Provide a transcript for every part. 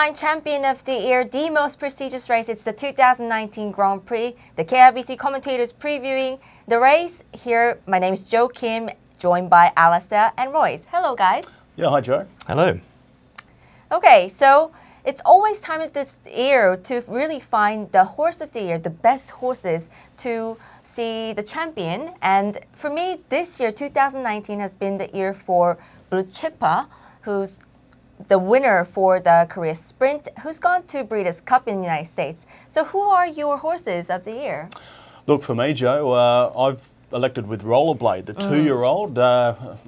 find champion of the year, the most prestigious race. It's the 2019 Grand Prix. The KRBC commentators previewing the race. Here, my name is Jo Kim, joined by Alistair and Royce. Hello, guys. Yeah, hi, Joe. Hello. Okay, so it's always time of this year to really find the horse of the year, the best horses to see the champion. And for me, this year, 2019, has been the year for Blue Chippa, who's the winner for the Korea Sprint, who's gone to Breeders' Cup in the United States. So who are your horses of the year? Look, for me, Joe, I've elected with Rollerblade, the two-year-old.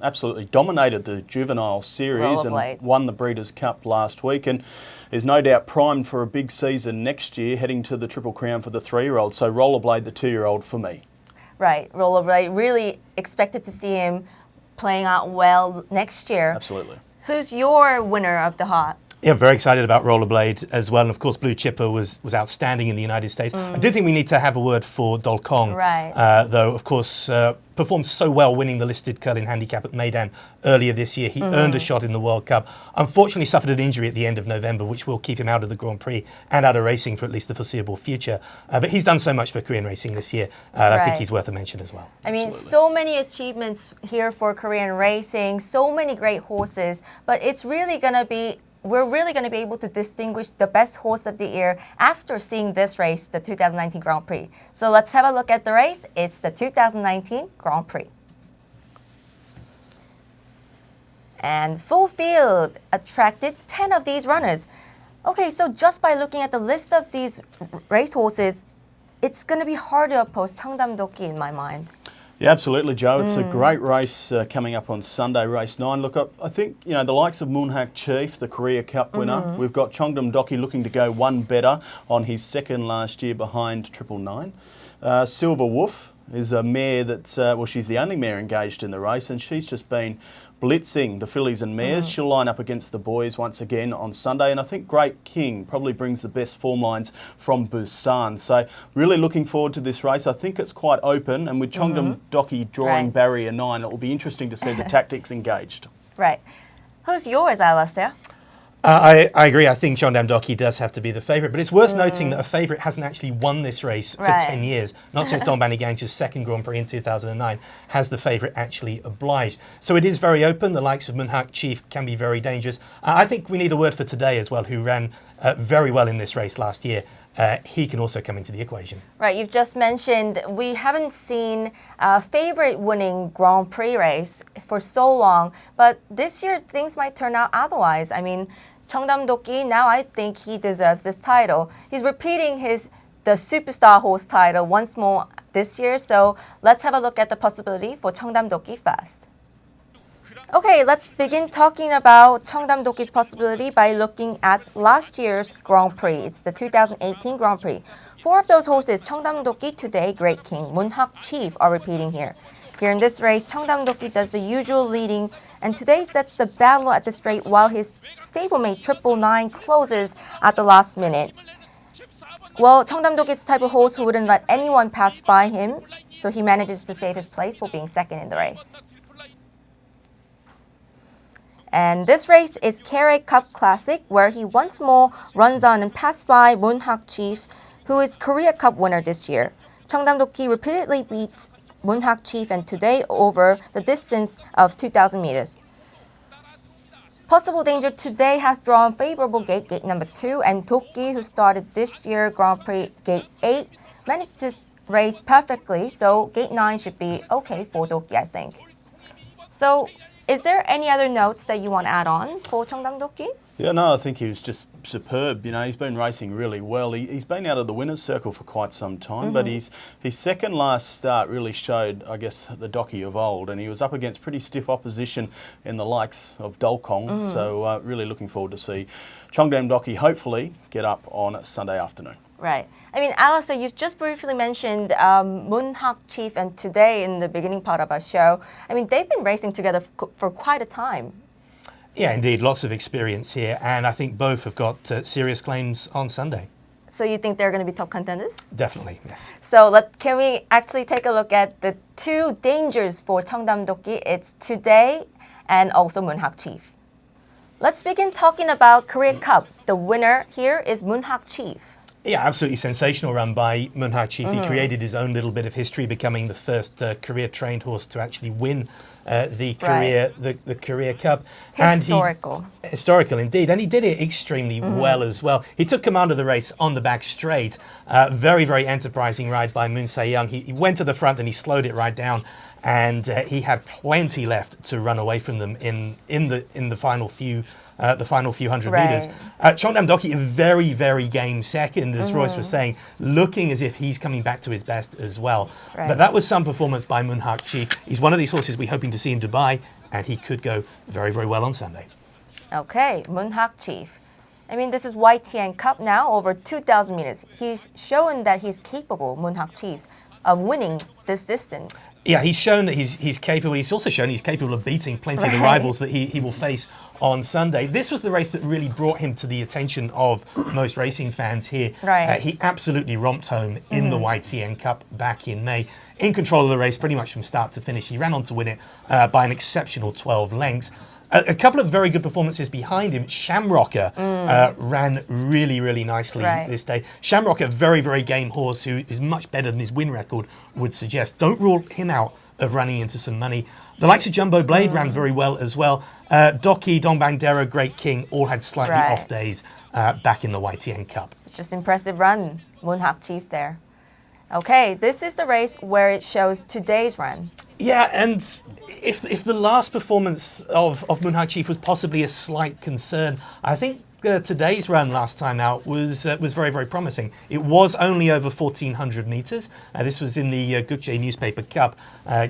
Absolutely dominated the juvenile series and won the Breeders' Cup last week, and is no doubt primed for a big season next year, heading to the Triple Crown for the three-year-old. So Rollerblade, the two-year-old, for me. Right, Rollerblade. Really expected to see him playing out well next year. Absolutely. Who's your winner of the hot? Yeah, very excited about Rollerblade as well. And of course, Blue Chippa was outstanding in the United States. I do think we need to have a word for Dokki, though, of course, performed so well winning the listed curling handicap at Maidan earlier this year. He earned a shot in the World Cup. Unfortunately, suffered an injury at the end of November, which will keep him out of the Grand Prix and out of racing for at least the foreseeable future. But he's done so much for Korean racing this year. I think he's worth a mention as well. I mean, so many achievements here for Korean racing, so many great horses, but it's really going to be we're really going to be able to distinguish the best horse of the year after seeing this race, the 2019 Grand Prix. So let's have a look at the race. It's the 2019 Grand Prix. And full field attracted 10 of these runners. Okay, so just by looking at the list of these racehorses, it's going to be hard to oppose Cheongdam Dokki in my mind. Yeah, absolutely, Joe. It's a great race coming up on Sunday, race 9. Look, I think, you know, the likes of Moonhak Chief, the Korea Cup winner. We've got Cheongdam Dokki looking to go one better on his second last year behind 999. Silver Wolf is a mare that, well, she's the only mare engaged in the race, and she's just been blitzing the fillies and mares. She'll line up against the boys once again on Sunday, and I think Great King probably brings the best form lines from Busan. So really looking forward to this race. I think it's quite open, and with Cheongdam Dokki drawing barrier 9, it will be interesting to see the tactics engaged. Right. Who's yours, Alistair? I agree. I think Cheongdam Dokki does have to be the favourite, but it's worth noting that a favourite hasn't actually won this race for 10 years. Not since Dongbani Gangcha's second Grand Prix in 2009 has the favourite actually obliged. So it is very open. The likes of Moonhak Chief can be very dangerous. I think we need a word for Today as well, who ran very well in this race last year. He can also come into the equation. Right, you've just mentioned we haven't seen a favourite winning Grand Prix race for so long, but this year things might turn out otherwise. I mean, Cheongdam Dokki, now I think he deserves this title. He's repeating the superstar horse title once more this year, so let's have a look at the possibility for Cheongdam Dokki first. Okay, let's begin talking about Cheongdam Dokki's possibility by looking at last year's Grand Prix. It's the 2018 Grand Prix. 4 of those horses, Cheongdam Dokki, Today, Great King, Moonhak Chief, are repeating here. Here in this race, Cheongdam Dokki does the usual leading, and Today sets the battle at the straight while his stablemate 999 closes at the last minute. Well, Cheongdam Dokki is the type of horse who wouldn't let anyone pass by him, so he manages to save his place for being second in the race. And this race is KRBC Cup Classic, where he once more runs on and passes by Moonhak Chief, who is Korea Cup winner this year. Cheongdam Dokki repeatedly beats Moonhak Chief and Today over the distance of 2,000 meters. Possible danger Today has drawn favorable gate number 2, and Dokki, who started this year Grand Prix gate 8, managed to race perfectly, so gate 9 should be okay for Dokki, I think. So, is there any other notes that you want to add on for Cheongdam Dokki? Yeah, no, I think he was just superb. You know, he's been racing really well. He's been out of the winner's circle for quite some time, but his second last start really showed, I guess, the Dokki of old, and he was up against pretty stiff opposition in the likes of Dokki. So really looking forward to see Cheongdam Dokki hopefully get up on Sunday afternoon. Right. I mean, Alistair, you just briefly mentioned Moonhak Chief and Today in the beginning part of our show. I mean, they've been racing together for quite a time. Yeah, indeed. Lots of experience here. And I think both have got serious claims on Sunday. So you think they're going to be top contenders? Definitely, yes. So can we actually take a look at the 2 dangers for Cheongdam Dokki? It's Today and also Moonhak Chief. Let's begin talking about Korea Cup. The winner here is Moonhak Chief. Yeah, absolutely sensational run by Moonhak Chief. He created his own little bit of history, becoming the first Korea-trained horse to actually win the Korea Cup. Historical. Historical indeed, and he did it extremely well as well. He took command of the race on the back straight. Very, very enterprising ride by Moon Se-young. He went to the front and he slowed it right down, and he had plenty left to run away from them in the final few. The final few hundred meters. Cheongdam Dokki, a very, very game second, as Royce was saying, looking as if he's coming back to his best as well. But that was some performance by Moonhak Chief. He's one of these horses we're hoping to see in Dubai, and he could go very, very well on Sunday. Okay, Moonhak Chief. I mean, this is YTN Cup now, over 2,000 meters. He's shown that he's capable, Moonhak Chief, of winning this distance. Yeah, he's shown that he's capable. He's also shown he's capable of beating plenty of the rivals that he will face on Sunday. This was the race that really brought him to the attention of most racing fans here. He absolutely romped home in the YTN Cup back in May. In control of the race pretty much from start to finish. He ran on to win it by an exceptional 12 lengths. A couple of very good performances behind him. Shamrocker ran really, really nicely this day. Shamrocker, very, very game horse who is much better than his win record would suggest. Don't rule him out of running into some money. The likes of Jumbo Blade ran very well as well. Dokki, Dongbangdera, Great King all had slightly off days back in the YTN Cup. Just impressive run, Moonhak Chief there. Okay, this is the race where it shows today's run. Yeah, and if the last performance of Moonhak Chief was possibly a slight concern, I think today's run last time out was very, very promising. It was only over 1,400 meters. This was in the Gukje Newspaper Cup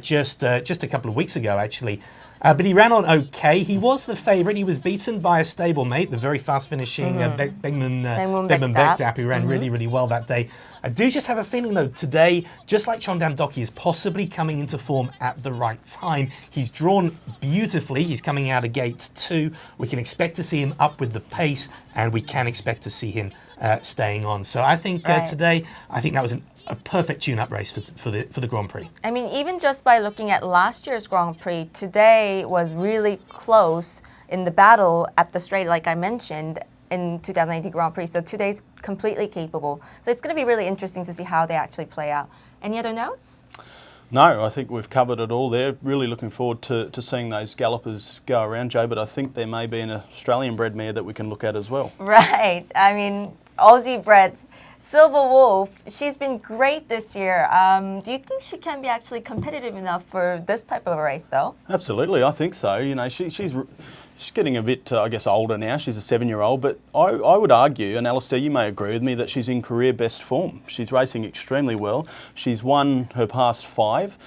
just a couple of weeks ago, actually. But he ran on okay. He was the favourite. He was beaten by a stablemate, the very fast finishing Begman Bekdap, who ran really, really well that day. I do just have a feeling, though, today, just like Cheongdam Dokki, is possibly coming into form at the right time. He's drawn beautifully. He's coming out of gate 2. We can expect to see him up with the pace, and we can expect to see him staying on. So I think today, I think that was a perfect tune-up race for the Grand Prix. I mean, even just by looking at last year's Grand Prix, today was really close in the battle at the straight, like I mentioned, in 2018 Grand Prix. So today's completely capable. So it's going to be really interesting to see how they actually play out. Any other notes? No, I think we've covered it all there. Really looking forward to seeing those gallopers go around, Joe, but I think there may be an Australian-bred mare that we can look at as well. Right. I mean, Aussie-bred Silver Wolf, she's been great this year. Do you think she can be actually competitive enough for this type of a race, though? Absolutely, I think so. You know, she's getting a bit, I guess, older now. She's a 7-year-old, but I would argue, and Alistair, you may agree with me, that she's in career best form. She's racing extremely well. She's won her past 5.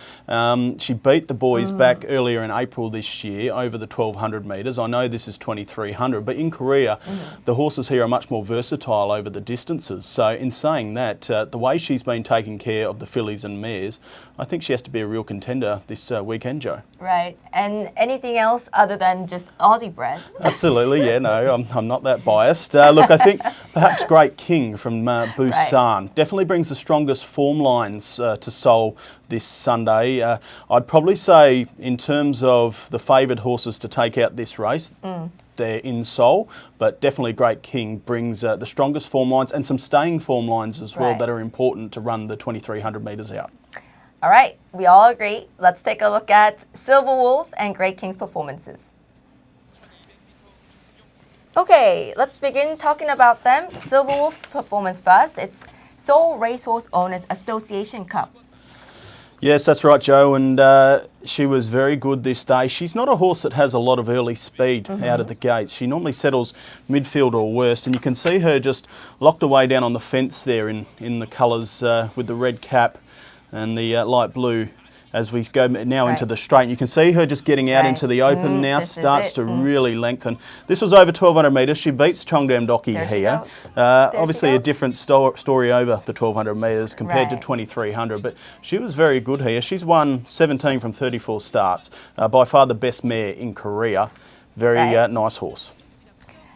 She beat the boys back earlier in April this year over the 1,200 metres. I know this is 2,300, but in Korea, the horses here are much more versatile over the distances. So in saying that, the way she's been taking care of the fillies and mares, I think she has to be a real contender this weekend, Joe. Right. And anything else other than just Aussie bred? Absolutely, yeah, no, I'm not that biased. Look, I think perhaps Great King from Busan definitely brings the strongest form lines to Seoul this Sunday. I'd probably say in terms of the favoured horses to take out this race, they're in Seoul, but definitely Great King brings the strongest form lines and some staying form lines as well that are important to run the 2,300 metres out. All right, we all agree. Let's take a look at Silver Wolf and Great King's performances. Okay, let's begin talking about them. Silver Wolf's performance first. It's Seoul Racehorse Owners Association Cup. Yes, that's right, Joe, and she was very good this day. She's not a horse that has a lot of early speed out of the gates. She normally settles midfield or worst, and you can see her just locked away down on the fence there in the colours with the red cap and the light blue as we go now into the straight. And you can see her just getting out into the open now, starts to really lengthen. This was over 1,200 metres. She beats Cheongdam Dokki here. Obviously a different story over the 1,200 metres compared to 2,300, but she was very good here. She's won 17 from 34 starts. By far the best mare in Korea. Very nice horse.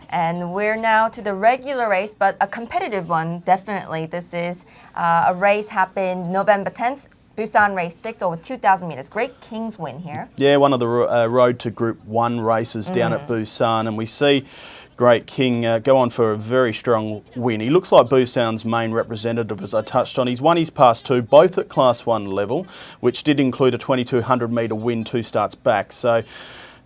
And we're now to the regular race, but a competitive one, definitely. This is a race happened November 10th, Busan Race 6 over 2,000 meters. Great King's win here. Yeah, one of the road to Group 1 races down at Busan, and we see Great King go on for a very strong win. He looks like Busan's main representative, as I touched on. He's won his past two, both at Class 1 level, which did include a 2,200 metre win 2 starts back. So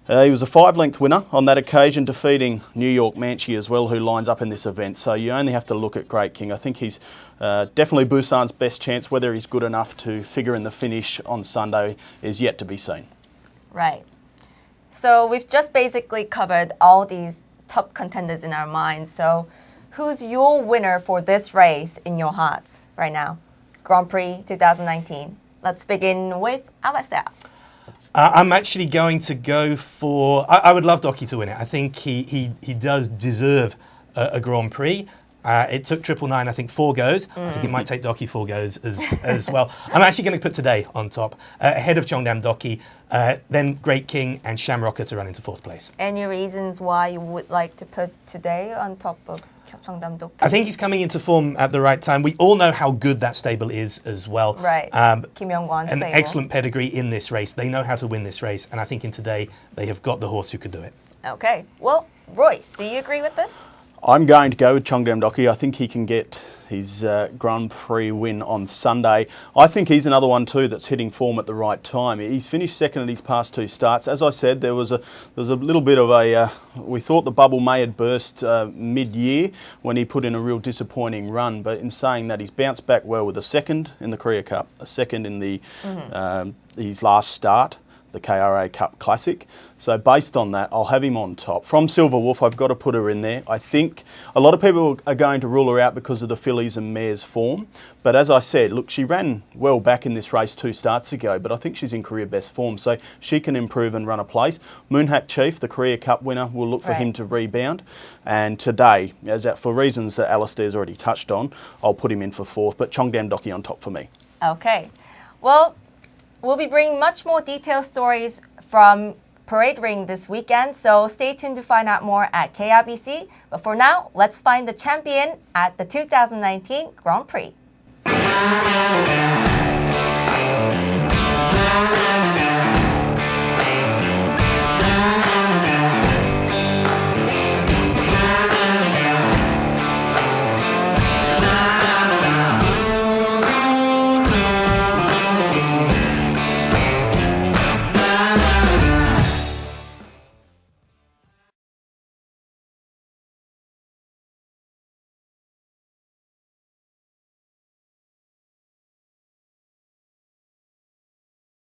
he was a 5-length winner on that occasion, defeating New York Manchi as well, who lines up in this event. So you only have to look at Great King. I think he's definitely Busan's best chance. Whether he's good enough to figure in the finish on Sunday is yet to be seen. Right. So we've just basically covered all these top contenders in our minds. So who's your winner for this race in your hearts right now? Grand Prix 2019. Let's begin with Alistair. I'm actually going to go for... I would love Dokki to win it. I think he does deserve a Grand Prix. It took 999, I think, 4 goes. I think it might take Dokki 4 goes as well. I'm actually going to put today on top, ahead of Cheongdam Dokki, then Great King and Shamrocker to run into 4th place. Any reasons why you would like to put today on top of Cheongdam Dokki? I think he's coming into form at the right time. We all know how good that stable is as well. Right. Kim Young-won An stable. excellent pedigree in this race. They know how to win this race, and I think in today they have got the horse who could do it. Okay. Well, Royce, do you agree with this? I'm going to go with Cheongdam Dokki. I think he can get his Grand Prix win on Sunday. I think he's another one too that's hitting form at the right time. He's finished second at his past 2 starts. As I said, there was a little bit of a... we thought the bubble may have burst mid-year when he put in a real disappointing run. But in saying that, he's bounced back well with a second in the Korea Cup, a second in the his last start, the KRA Cup Classic. So based on that, I'll have him on top. From Silver Wolf, I've got to put her in there. I think a lot of people are going to rule her out because of the fillies and mares form. But as I said, look, she ran well back in this race 2 starts ago, but I think she's in career best form, so she can improve and run a place. Moonhak Chief, the Korea Cup winner, will look for him to rebound. And today, for reasons that Alistair's already touched on, I'll put him in for 4th, but Cheongdam Dokki on top for me. Okay. Well, we'll be bringing much more detailed stories from Parade Ring this weekend, so stay tuned to find out more at KRBC. But for now, let's find the champion at the 2019 Grand Prix.